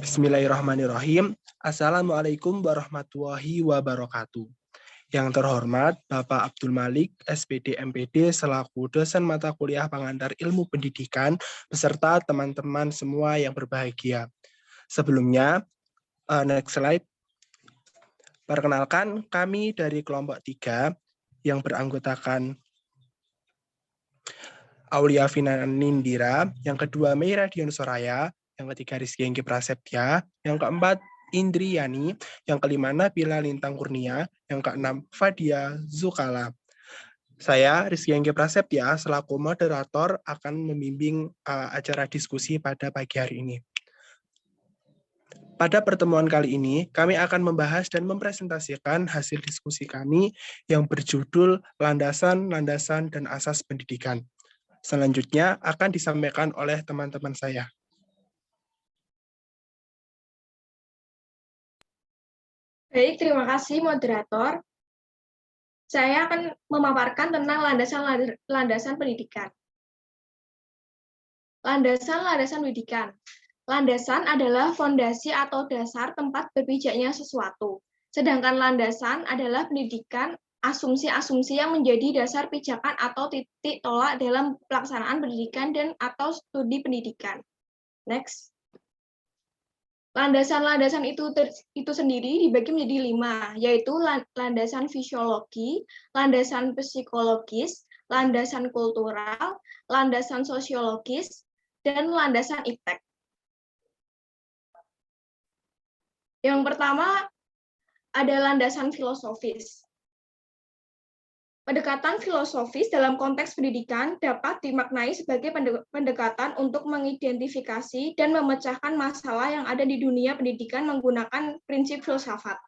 Bismillahirrahmanirrahim. Assalamualaikum warahmatullahi wabarakatuh. Yang terhormat Bapak Abdul Malik, SPD MPD, selaku dosen mata kuliah pengantar ilmu pendidikan, beserta teman-teman semua yang berbahagia. Sebelumnya, next slide. Perkenalkan, kami dari kelompok 3 yang beranggotakan Aulia Vina Nindira, yang kedua Meira Dion Soraya, yang ketiga Rizky Enggi Prasetya, yang keempat Indriani, yang kelima Nabila Lintang Kurnia, yang keenam Fadia Zukala. Saya Rizky Enggi Prasetya selaku moderator akan membimbing acara diskusi pada pagi hari ini. Pada pertemuan kali ini, kami akan membahas dan mempresentasikan hasil diskusi kami yang berjudul Landasan-Landasan dan Asas Pendidikan. Selanjutnya akan disampaikan oleh teman-teman saya. Baik, terima kasih moderator. Saya akan memaparkan tentang landasan pendidikan. Landasan pendidikan. Landasan adalah fondasi atau dasar tempat berpijaknya sesuatu. Sedangkan landasan adalah pendidikan, asumsi-asumsi yang menjadi dasar pijakan atau titik tolak dalam pelaksanaan pendidikan dan atau studi pendidikan. Next. Landasan-landasan itu sendiri dibagi menjadi 5, yaitu landasan fisiologi, landasan psikologis, landasan kultural, landasan sosiologis, dan landasan iptek. Yang pertama ada landasan filosofis. Pendekatan filosofis dalam konteks pendidikan dapat dimaknai sebagai pendekatan untuk mengidentifikasi dan memecahkan masalah yang ada di dunia pendidikan menggunakan prinsip filsafat.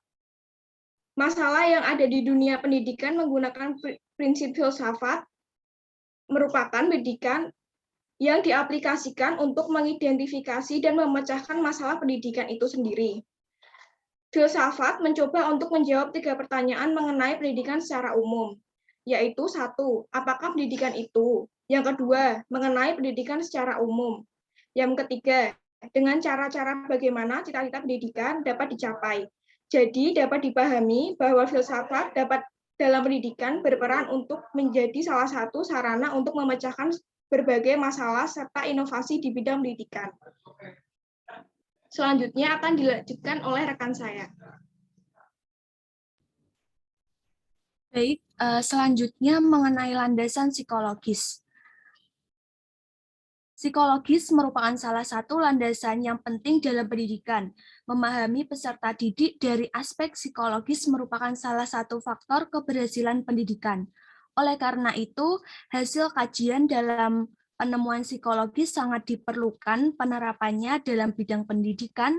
Masalah yang ada di dunia pendidikan menggunakan prinsip filsafat merupakan pendidikan yang diaplikasikan untuk mengidentifikasi dan memecahkan masalah pendidikan itu sendiri. Filsafat mencoba untuk menjawab 3 pertanyaan mengenai pendidikan secara umum, yaitu 1. Apakah pendidikan itu? Yang kedua, mengenai pendidikan secara umum. Yang ketiga, dengan cara-cara bagaimana cita-cita pendidikan dapat dicapai. Jadi dapat dipahami bahwa filsafat dapat dalam pendidikan berperan untuk menjadi salah satu sarana untuk memecahkan berbagai masalah serta inovasi di bidang pendidikan. Selanjutnya akan dilanjutkan oleh rekan saya. Baik, selanjutnya mengenai landasan psikologis. Psikologis merupakan salah satu landasan yang penting dalam pendidikan. Memahami peserta didik dari aspek psikologis merupakan salah satu faktor keberhasilan pendidikan. Oleh karena itu, hasil kajian dalam penemuan psikologis sangat diperlukan penerapannya dalam bidang pendidikan,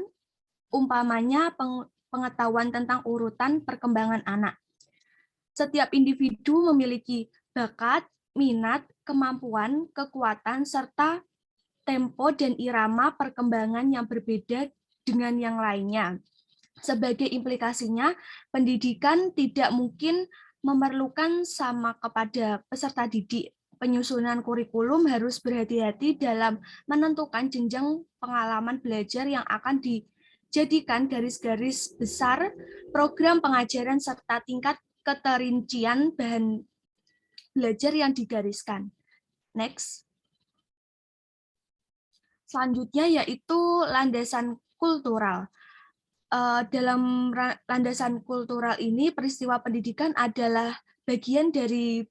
umpamanya pengetahuan tentang urutan perkembangan anak. Setiap individu memiliki bakat, minat, kemampuan, kekuatan, serta tempo dan irama perkembangan yang berbeda dengan yang lainnya. Sebagai implikasinya, pendidikan tidak mungkin memerlukan sama kepada peserta didik. Penyusunan kurikulum harus berhati-hati dalam menentukan jenjang pengalaman belajar yang akan dijadikan garis-garis besar program pengajaran serta tingkat keterincian bahan belajar yang digariskan. Next. Selanjutnya yaitu landasan kultural. Dalam landasan kultural ini, peristiwa pendidikan adalah bagian dari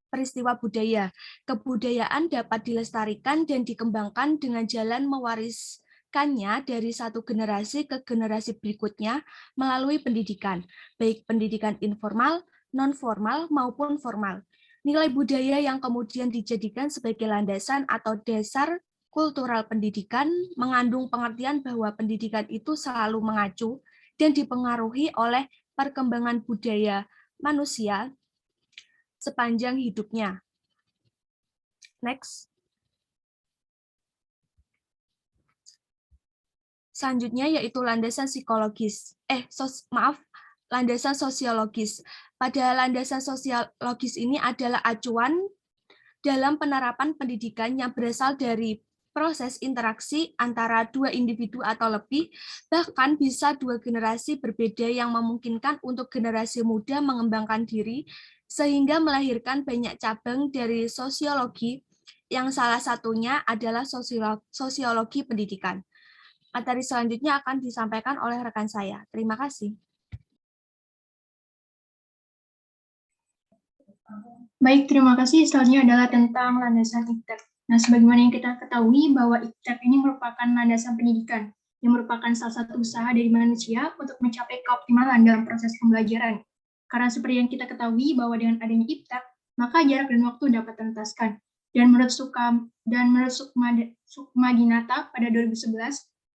peristiwa budaya. Kebudayaan dapat dilestarikan dan dikembangkan dengan jalan mewariskannya dari satu generasi ke generasi berikutnya melalui pendidikan, baik pendidikan informal, non-formal, maupun formal. Nilai budaya yang kemudian dijadikan sebagai landasan atau dasar kultural pendidikan mengandung pengertian bahwa pendidikan itu selalu mengacu dan dipengaruhi oleh perkembangan budaya manusia sepanjang hidupnya. Next. Selanjutnya yaitu landasan psikologis. Landasan sosiologis. Pada landasan sosiologis ini adalah acuan dalam penerapan pendidikan yang berasal dari proses interaksi antara dua individu atau lebih, bahkan bisa dua generasi berbeda yang memungkinkan untuk generasi muda mengembangkan diri, sehingga melahirkan banyak cabang dari sosiologi, yang salah satunya adalah sosiologi pendidikan. Materi selanjutnya akan disampaikan oleh rekan saya. Terima kasih. Baik, terima kasih. Selanjutnya adalah tentang landasan IPTEK. Nah, sebagaimana yang kita ketahui bahwa IPTEK ini merupakan landasan pendidikan yang merupakan salah satu usaha dari manusia untuk mencapai keoptimalan dalam proses pembelajaran. Karena seperti yang kita ketahui bahwa dengan adanya IPTEK, maka jarak dan waktu dapat tentaskan. Dan menurut Sukma Dinata pada 2011,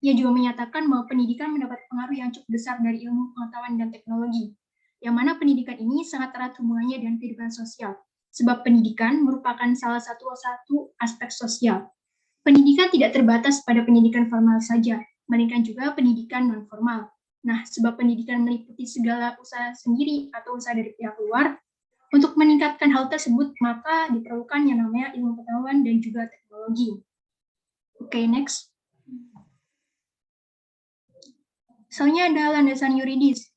ia juga menyatakan bahwa pendidikan mendapat pengaruh yang cukup besar dari ilmu pengetahuan dan teknologi, yang mana pendidikan ini sangat erat hubungannya dengan kehidupan sosial, sebab pendidikan merupakan salah satu aspek sosial. Pendidikan tidak terbatas pada pendidikan formal saja, melainkan juga pendidikan non-formal. Nah, sebab pendidikan meliputi segala usaha sendiri atau usaha dari pihak luar. Untuk meningkatkan hal tersebut, maka diperlukan yang namanya ilmu pengetahuan dan juga teknologi. Oke, next. Soalnya ada landasan yuridis,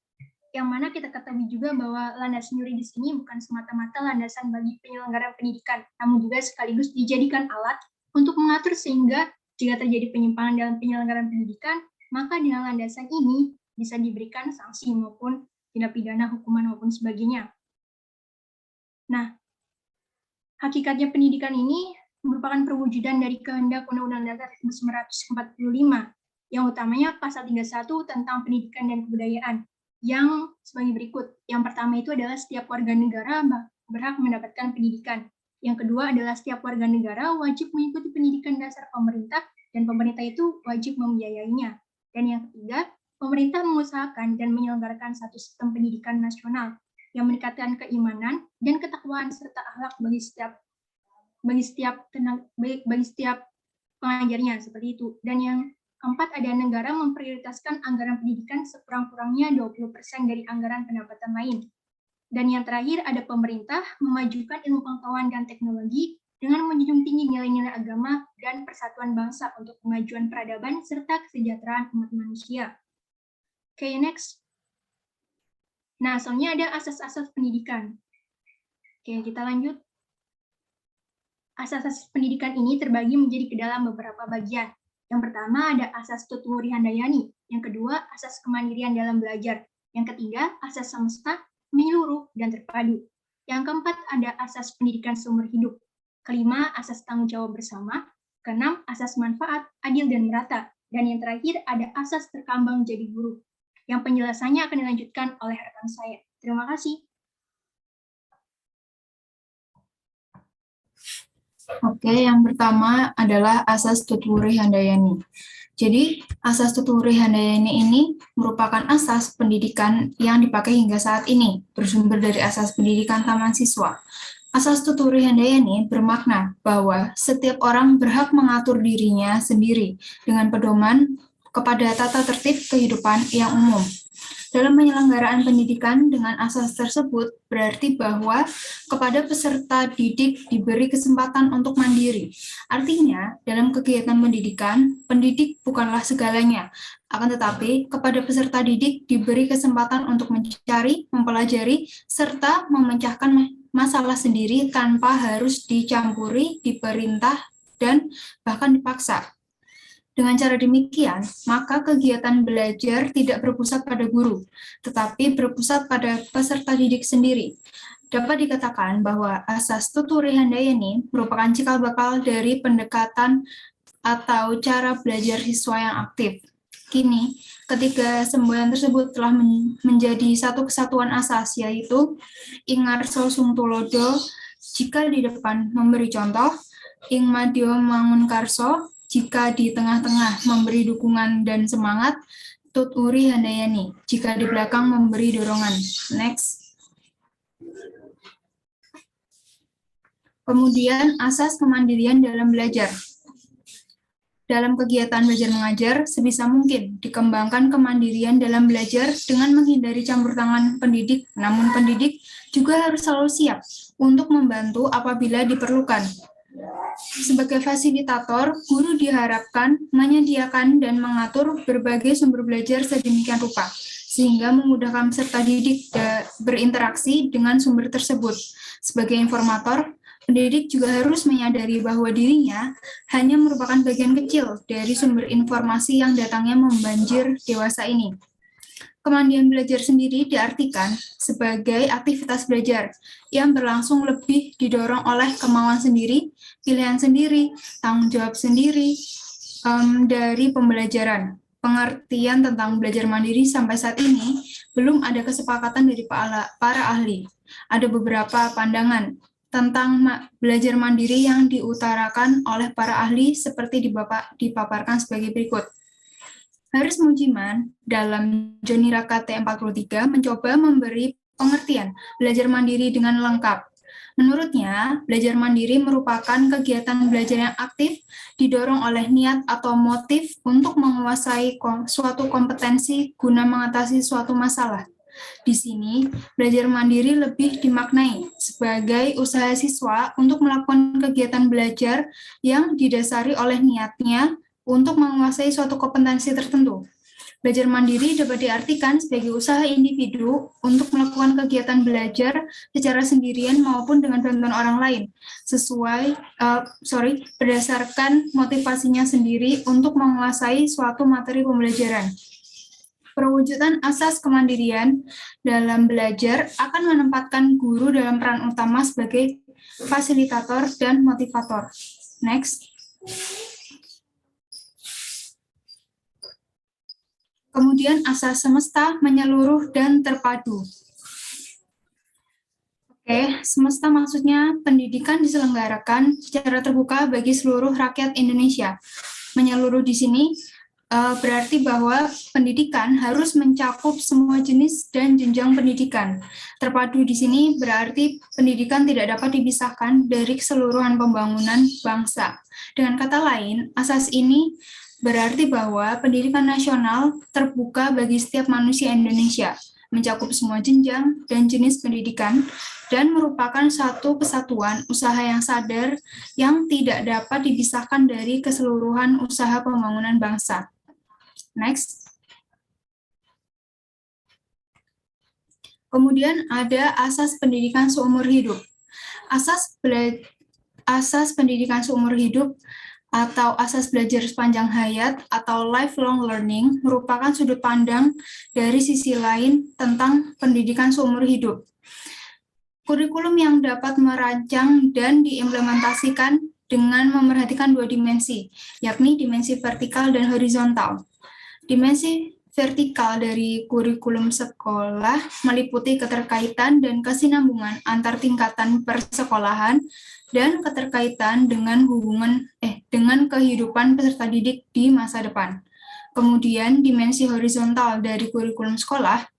yang mana kita ketahui juga bahwa landasan yuridis ini bukan semata-mata landasan bagi penyelenggaraan pendidikan, namun juga sekaligus dijadikan alat untuk mengatur sehingga jika terjadi penyimpangan dalam penyelenggaraan pendidikan, maka dengan landasan ini bisa diberikan sanksi maupun tindak pidana, hukuman maupun sebagainya. Nah, hakikatnya pendidikan ini merupakan perwujudan dari kehendak Undang-Undang Dasar 1945, yang utamanya pasal 31 tentang pendidikan dan kebudayaan, yang sebagai berikut. Yang pertama itu adalah setiap warga negara berhak mendapatkan pendidikan. Yang kedua adalah setiap warga negara wajib mengikuti pendidikan dasar pemerintah, dan pemerintah itu wajib membiayainya. Dan yang ketiga, pemerintah mengusahakan dan menyelenggarakan satu sistem pendidikan nasional yang meningkatkan keimanan dan ketakwaan serta akhlak bagi setiap pengajarnya, seperti itu. Dan yang keempat, ada negara memprioritaskan anggaran pendidikan sekurang-kurangnya 20% dari anggaran pendapatan lain. Dan yang terakhir, ada pemerintah memajukan ilmu pengetahuan dan teknologi dengan menjunjung tinggi nilai-nilai agama dan persatuan bangsa untuk kemajuan peradaban serta kesejahteraan umat manusia. Oke, next. Nah, soalnya ada asas-asas pendidikan. Oke, kita lanjut. Asas-asas pendidikan ini terbagi menjadi ke dalam beberapa bagian. Yang pertama ada asas Tutwuri Handayani, yang kedua asas kemandirian dalam belajar, yang ketiga asas semesta, menyeluruh, dan terpadu. Yang keempat ada asas pendidikan seumur hidup, kelima asas tanggung jawab bersama, keenam asas manfaat, adil dan merata, dan yang terakhir ada asas terkambang jadi guru. Yang penjelasannya akan dilanjutkan oleh rekan saya. Terima kasih. Oke, yang pertama adalah asas Tutwuri Handayani. Jadi, asas Tutwuri Handayani ini merupakan asas pendidikan yang dipakai hingga saat ini, bersumber dari asas pendidikan taman siswa. Asas Tutwuri Handayani bermakna bahwa setiap orang berhak mengatur dirinya sendiri dengan pedoman kepada tata tertib kehidupan yang umum. Dalam penyelenggaraan pendidikan dengan asas tersebut berarti bahwa kepada peserta didik diberi kesempatan untuk mandiri. Artinya, dalam kegiatan pendidikan, pendidik bukanlah segalanya, akan tetapi kepada peserta didik diberi kesempatan untuk mencari, mempelajari, serta memecahkan masalah sendiri tanpa harus dicampuri, diperintah, dan bahkan dipaksa. Dengan cara demikian, maka kegiatan belajar tidak berpusat pada guru, tetapi berpusat pada peserta didik sendiri. Dapat dikatakan bahwa asas Tutwuri Handayani merupakan cikal bakal dari pendekatan atau cara belajar siswa yang aktif. Kini, ketiga semboyan tersebut telah menjadi satu kesatuan asas, yaitu Ingarso Sungtulodo, jika di depan memberi contoh, Ingmadyo Mangunkarso, jika di tengah-tengah memberi dukungan dan semangat, Tutwuri Handayani, jika di belakang memberi dorongan. Next. Kemudian, asas kemandirian dalam belajar. Dalam kegiatan belajar mengajar, sebisa mungkin dikembangkan kemandirian dalam belajar dengan menghindari campur tangan pendidik, namun pendidik juga harus selalu siap untuk membantu apabila diperlukan. Sebagai fasilitator, guru diharapkan menyediakan dan mengatur berbagai sumber belajar sedemikian rupa, sehingga memudahkan peserta didik berinteraksi dengan sumber tersebut. Sebagai informator, pendidik juga harus menyadari bahwa dirinya hanya merupakan bagian kecil dari sumber informasi yang datangnya membanjir dewasa ini. Kemandian belajar sendiri diartikan sebagai aktivitas belajar yang berlangsung lebih didorong oleh kemauan sendiri, pilihan sendiri, tanggung jawab sendiri dari pembelajaran. Pengertian tentang belajar mandiri sampai saat ini belum ada kesepakatan dari para ahli. Ada beberapa pandangan tentang belajar mandiri yang diutarakan oleh para ahli seperti dipaparkan sebagai berikut. Haris Mujiman dalam Jonira KT 43 mencoba memberi pengertian belajar mandiri dengan lengkap. Menurutnya, belajar mandiri merupakan kegiatan belajar yang aktif, didorong oleh niat atau motif untuk menguasai suatu kompetensi guna mengatasi suatu masalah. Di sini, belajar mandiri lebih dimaknai sebagai usaha siswa untuk melakukan kegiatan belajar yang didasari oleh niatnya untuk menguasai suatu kompetensi tertentu. Belajar mandiri dapat diartikan sebagai usaha individu untuk melakukan kegiatan belajar secara sendirian maupun dengan bantuan orang lain, berdasarkan motivasinya sendiri untuk menguasai suatu materi pembelajaran. Perwujudan asas kemandirian dalam belajar akan menempatkan guru dalam peran utama sebagai fasilitator dan motivator. Next. Kemudian asas semesta, menyeluruh, dan terpadu. Oke, semesta maksudnya pendidikan diselenggarakan secara terbuka bagi seluruh rakyat Indonesia. Menyeluruh di sini berarti bahwa pendidikan harus mencakup semua jenis dan jenjang pendidikan. Terpadu di sini berarti pendidikan tidak dapat dipisahkan dari keseluruhan pembangunan bangsa. Dengan kata lain, asas ini berarti bahwa pendidikan nasional terbuka bagi setiap manusia Indonesia, mencakup semua jenjang dan jenis pendidikan, dan merupakan satu kesatuan usaha yang sadar yang tidak dapat dipisahkan dari keseluruhan usaha pembangunan bangsa. Next. Kemudian ada asas pendidikan seumur hidup. Asas pendidikan seumur hidup atau asas belajar sepanjang hayat atau lifelong learning merupakan sudut pandang dari sisi lain tentang pendidikan seumur hidup. Kurikulum yang dapat merancang dan diimplementasikan dengan memerhatikan dua dimensi, yakni dimensi vertikal dan horizontal. Dimensi vertikal dari kurikulum sekolah meliputi keterkaitan dan kesinambungan antar tingkatan persekolahan dan keterkaitan dengan dengan kehidupan peserta didik di masa depan. Kemudian dimensi horizontal dari kurikulum sekolah,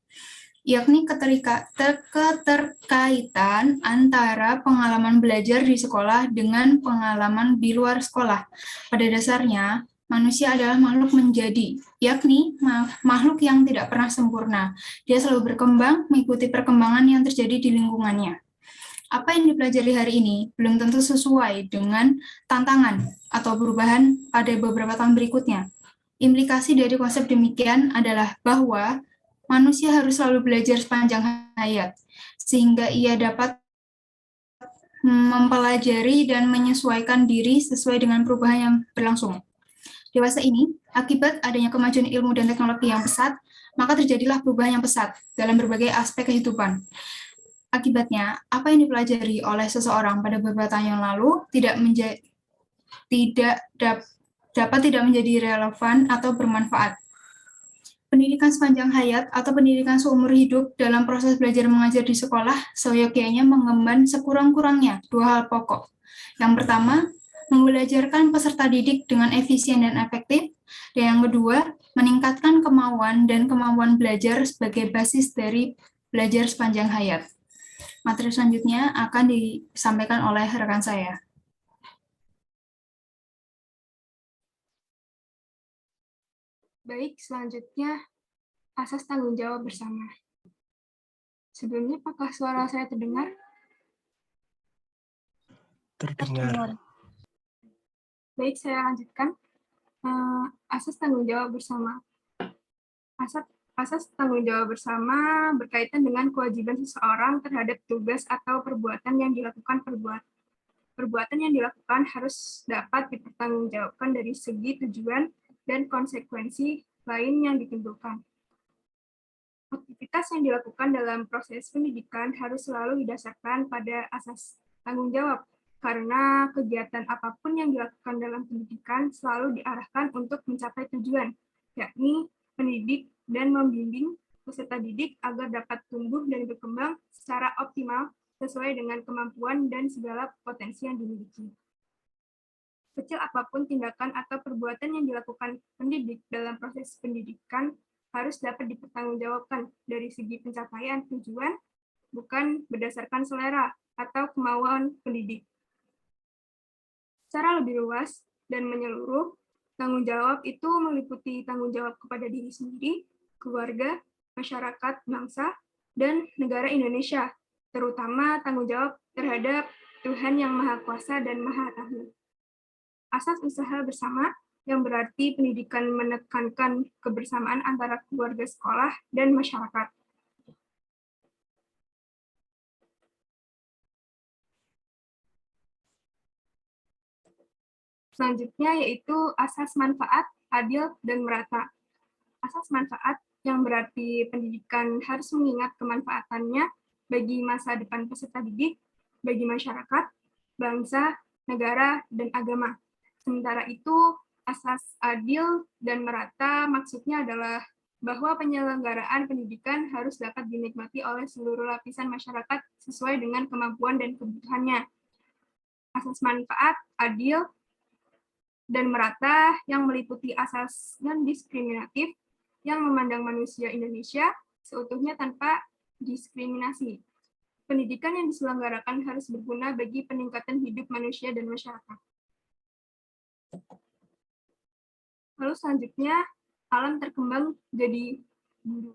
yakni keterkaitan antara pengalaman belajar di sekolah dengan pengalaman di luar sekolah. Pada dasarnya, manusia adalah makhluk menjadi, yakni makhluk yang tidak pernah sempurna. Dia selalu berkembang mengikuti perkembangan yang terjadi di lingkungannya. Apa yang dipelajari hari ini belum tentu sesuai dengan tantangan atau perubahan pada beberapa tahun berikutnya. Implikasi dari konsep demikian adalah bahwa manusia harus selalu belajar sepanjang hayat, sehingga ia dapat mempelajari dan menyesuaikan diri sesuai dengan perubahan yang berlangsung. Dewasa ini, akibat adanya kemajuan ilmu dan teknologi yang pesat, maka terjadilah perubahan yang pesat dalam berbagai aspek kehidupan. Akibatnya, apa yang dipelajari oleh seseorang pada beberapa tahun yang lalu dapat tidak menjadi relevan atau bermanfaat. Pendidikan sepanjang hayat atau pendidikan seumur hidup dalam proses belajar mengajar di sekolah seyogyanya mengemban sekurang-kurangnya dua hal pokok. Yang pertama, membelajarkan peserta didik dengan efisien dan efektif, dan yang kedua, meningkatkan kemauan dan kemampuan belajar sebagai basis dari belajar sepanjang hayat. Materi selanjutnya akan disampaikan oleh rekan saya. Baik, selanjutnya asas tanggung jawab bersama. Sebelumnya, apakah suara saya terdengar? Terdengar. Baik, saya lanjutkan. Asas tanggung jawab bersama. Asas tanggung jawab bersama berkaitan dengan kewajiban seseorang terhadap tugas atau perbuatan yang dilakukan perbuatan yang dilakukan harus dapat dipertanggungjawabkan dari segi tujuan dan konsekuensi lain yang ditimbulkan. Aktivitas yang dilakukan dalam proses pendidikan harus selalu didasarkan pada asas tanggung jawab, karena kegiatan apapun yang dilakukan dalam pendidikan selalu diarahkan untuk mencapai tujuan, yakni mendidik dan membimbing peserta didik agar dapat tumbuh dan berkembang secara optimal sesuai dengan kemampuan dan segala potensi yang dimiliki. Kecil apapun tindakan atau perbuatan yang dilakukan pendidik dalam proses pendidikan harus dapat dipertanggungjawabkan dari segi pencapaian tujuan, bukan berdasarkan selera atau kemauan pendidik. Secara lebih luas dan menyeluruh, tanggung jawab itu meliputi tanggung jawab kepada diri sendiri, keluarga, masyarakat, bangsa, dan negara Indonesia, terutama tanggung jawab terhadap Tuhan yang Maha Kuasa dan Maha Tahu. Asas usaha bersama yang berarti pendidikan menekankan kebersamaan antara keluarga, sekolah, dan masyarakat. Selanjutnya yaitu asas manfaat, adil, dan merata. Asas manfaat yang berarti pendidikan harus mengingat kemanfaatannya bagi masa depan peserta didik, bagi masyarakat, bangsa, negara, dan agama. Sementara itu, asas adil dan merata maksudnya adalah bahwa penyelenggaraan pendidikan harus dapat dinikmati oleh seluruh lapisan masyarakat sesuai dengan kemampuan dan kebutuhannya. Asas manfaat, adil, dan merata yang meliputi asas non-diskriminatif yang memandang manusia Indonesia seutuhnya tanpa diskriminasi. Pendidikan yang diselenggarakan harus berguna bagi peningkatan hidup manusia dan masyarakat. Lalu selanjutnya, alam terkembang jadi guru.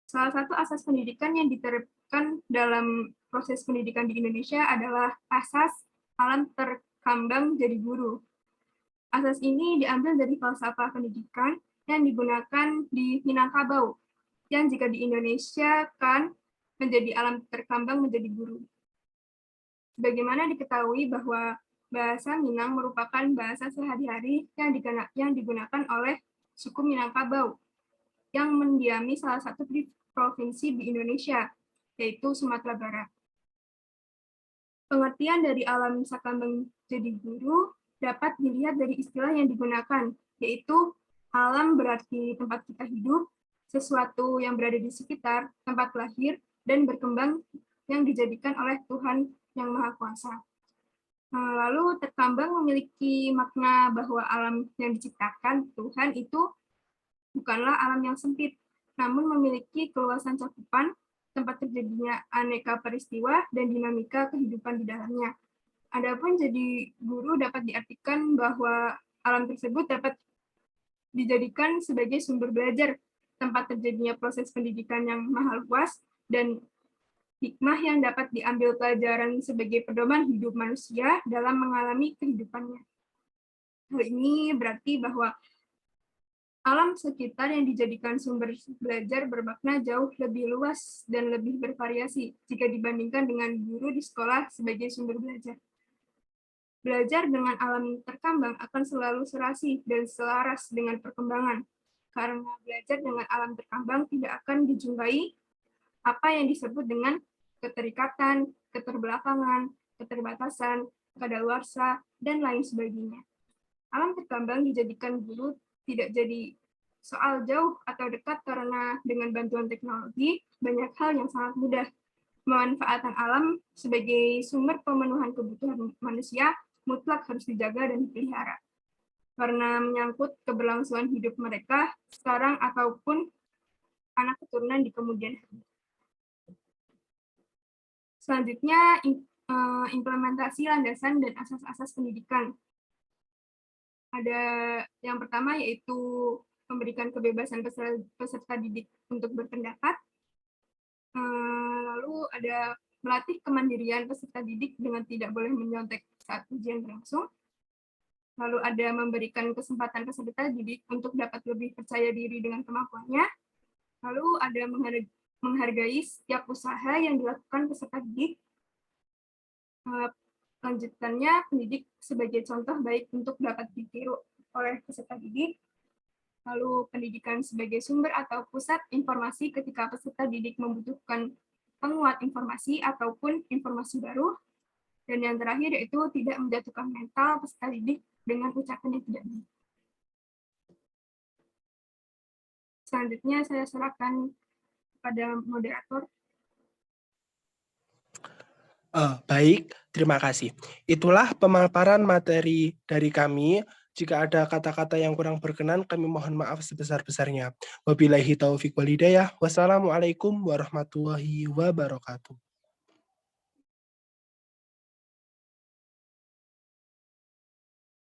Salah satu asas pendidikan yang diterapkan dalam proses pendidikan di Indonesia adalah asas alam terkembang jadi guru. Asas ini diambil dari falsafah pendidikan yang digunakan di Minangkabau, yang jika di Indonesia kan menjadi alam terkembang menjadi guru. Sebagaimana diketahui bahwa bahasa Minang merupakan bahasa sehari-hari yang digunakan oleh suku Minangkabau, yang mendiami salah satu provinsi di Indonesia, yaitu Sumatera Barat. Pengertian dari alam sakambang jadi guru dapat dilihat dari istilah yang digunakan, yaitu alam berarti tempat kita hidup, sesuatu yang berada di sekitar tempat lahir dan berkembang yang dijadikan oleh Tuhan yang Maha Kuasa. Lalu terkambang memiliki makna bahwa alam yang diciptakan Tuhan itu bukanlah alam yang sempit, namun memiliki keluasan cakupan, tempat terjadinya aneka peristiwa dan dinamika kehidupan di dalamnya. Adapun jadi guru dapat diartikan bahwa alam tersebut dapat dijadikan sebagai sumber belajar, tempat terjadinya proses pendidikan yang maha luas, dan hikmah yang dapat diambil pelajaran sebagai pedoman hidup manusia dalam mengalami kehidupannya. Hal ini berarti bahwa alam sekitar yang dijadikan sumber belajar bermakna jauh lebih luas dan lebih bervariasi jika dibandingkan dengan guru di sekolah sebagai sumber belajar. Belajar dengan alam terkambang akan selalu serasi dan selaras dengan perkembangan, karena belajar dengan alam terkambang tidak akan dijumpai apa yang disebut dengan keterikatan, keterbelakangan, keterbatasan, kadaluarsa, dan lain sebagainya. Alam terkambang dijadikan guru tidak jadi soal jauh atau dekat karena dengan bantuan teknologi, banyak hal yang sangat mudah. Pemanfaatan alam sebagai sumber pemenuhan kebutuhan manusia mutlak harus dijaga dan dipelihara, karena menyangkut keberlangsungan hidup mereka sekarang ataupun anak keturunan di kemudian hari. Selanjutnya, implementasi landasan dan asas-asas pendidikan. Ada yang pertama yaitu memberikan kebebasan peserta didik untuk berpendapat. Lalu ada melatih kemandirian peserta didik dengan tidak boleh menyontek saat ujian berlangsung. Lalu ada memberikan kesempatan peserta didik untuk dapat lebih percaya diri dengan kemampuannya. Lalu ada menghargai setiap usaha yang dilakukan peserta didik. Lanjutannya, pendidik sebagai contoh baik untuk dapat ditiru oleh peserta didik. Lalu pendidikan sebagai sumber atau pusat informasi ketika peserta didik membutuhkan penguat informasi ataupun informasi baru. Dan yang terakhir yaitu tidak menjatuhkan mental peserta didik dengan ucapan yang tidak baik. Selanjutnya saya serahkan kepada moderator. Baik, terima kasih. Itulah pemaparan materi dari kami. Jika ada kata-kata yang kurang berkenan, kami mohon maaf sebesar-besarnya. Wabillahi taufiq wal hidayah. Wassalamualaikum warahmatullahi wabarakatuh.